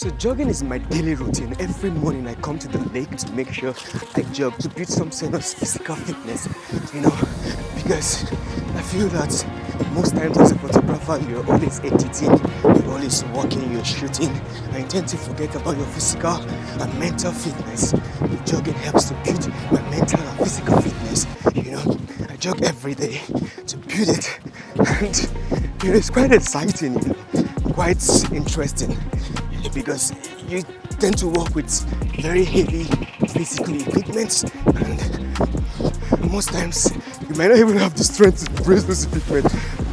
So jogging is my daily routine. Every morning I come to the lake to make sure I jog to build some sort of physical fitness, because I feel that most times as a photographer you're always editing, you're always walking, you're shooting, and you tend to forget about your physical and mental fitness. The jogging helps to build my mental and physical fitness. I jog every day to build it, and it's quite exciting, quite interesting. Because you tend to work with very heavy physical equipment, and most times you might not even have the strength to raise those equipment,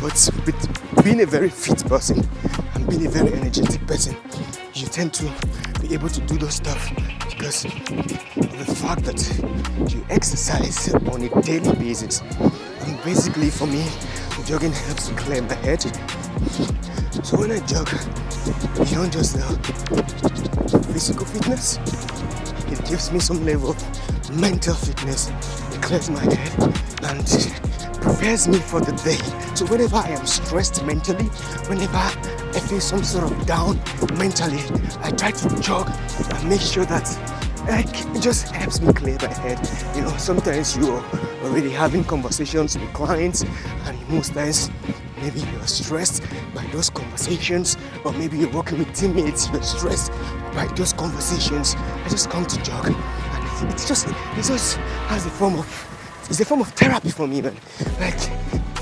but with being a very fit person and being a very energetic person, you tend to be able to do those stuff because of the fact that you exercise on a daily basis. And basically for me, jogging helps to clear my head. So when I jog, beyond just the physical fitness, it gives me some level of mental fitness. It clears my head and prepares me for the day. So whenever I am stressed mentally, whenever I feel some sort of down mentally, I try to jog and make sure that it just helps me clear my head. Sometimes you're already having conversations with clients, and most times maybe you're stressed by those conversations, or maybe you're working with teammates, you're stressed by those conversations. I just come to jog, and it just has a form of therapy for me, man. Like,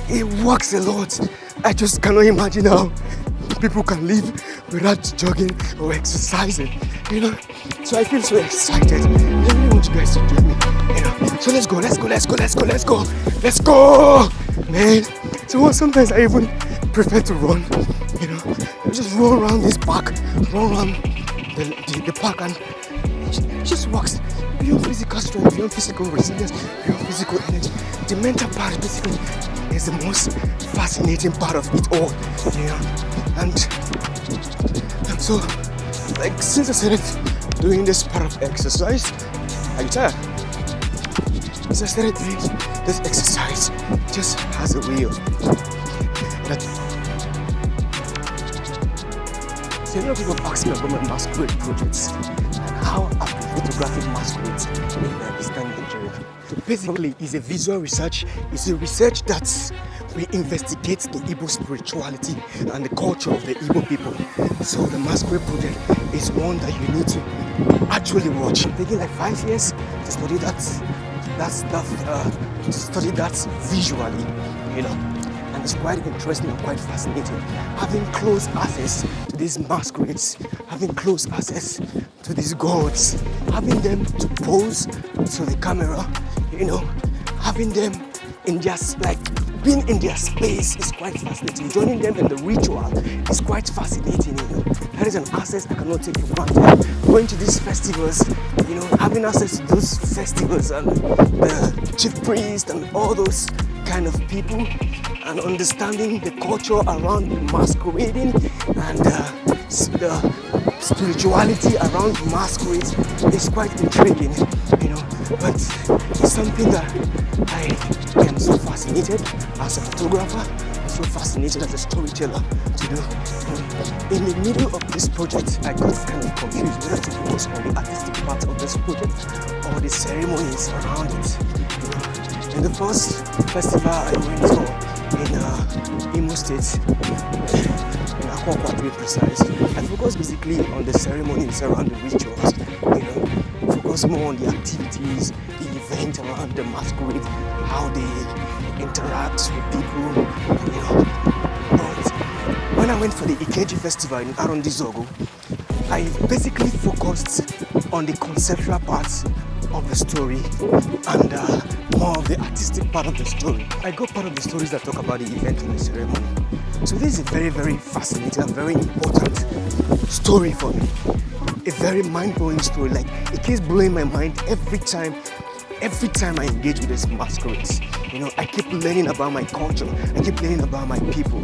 it works a lot. I just cannot imagine how people can live without jogging or exercising, So I feel so excited. I really want you guys to join me, So let's go, man. So sometimes I even prefer to run, I just run around this park, run around the park, and it just works beyond physical strength, beyond physical resilience, beyond physical energy. The mental part basically is the most fascinating part of it all, And so, like, since I started doing this part of exercise, are you tired? Since I started doing this exercise, it just has a way of that. So a lot of people ask me about my Masquerade projects and how I've been photographing masquerades in Eastern Nigeria. Basically, it's a visual research. It's a research that we investigate the Igbo spirituality and the culture of the Igbo people. So the Masquerade Project is one that you need to actually watch. It's taking like 5 years to study that stuff, to study that visually, And it's quite interesting and quite fascinating. Having close access to these masquerades, having close access to these gods, having them to pose to the camera, having them in just like being in their space is quite fascinating. Joining them in the ritual is quite fascinating, That is an access I cannot take for granted. Going to these festivals, having access to those festivals and the chief priest and all those kind of people, and understanding the culture around masquerading and the spirituality around masquerades is quite intriguing, But it's something that I am so fascinated as a photographer, so fascinated as a storyteller to do. In the middle of this project, I got kind of confused whether to focus on the artistic part of this project or the ceremonies around it. In the first festival I went to in Imo State, in Akwakwa to be precise, I focused basically on the ceremonies around the rituals, focus more on the activities, the event around the masquerade, how they interact with people, But when I went for the Ikeji festival in Arondizogo, I basically focused on the conceptual parts of the story and more of the artistic part of the story. I got part of the stories that talk about the event and the ceremony. So this is a very, very fascinating and very important story for me. A very mind-blowing story. Like, it keeps blowing my mind every time I engage with these masquerades. I keep learning about my culture. I keep learning about my people.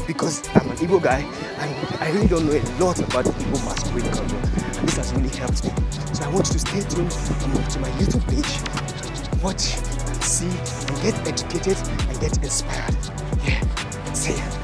Because I'm an Igbo guy and I really don't know a lot about the Igbo masquerade culture. And this has really helped me. So I want you to stay tuned to my YouTube page, watch and see and get educated and get inspired. Yeah, see ya.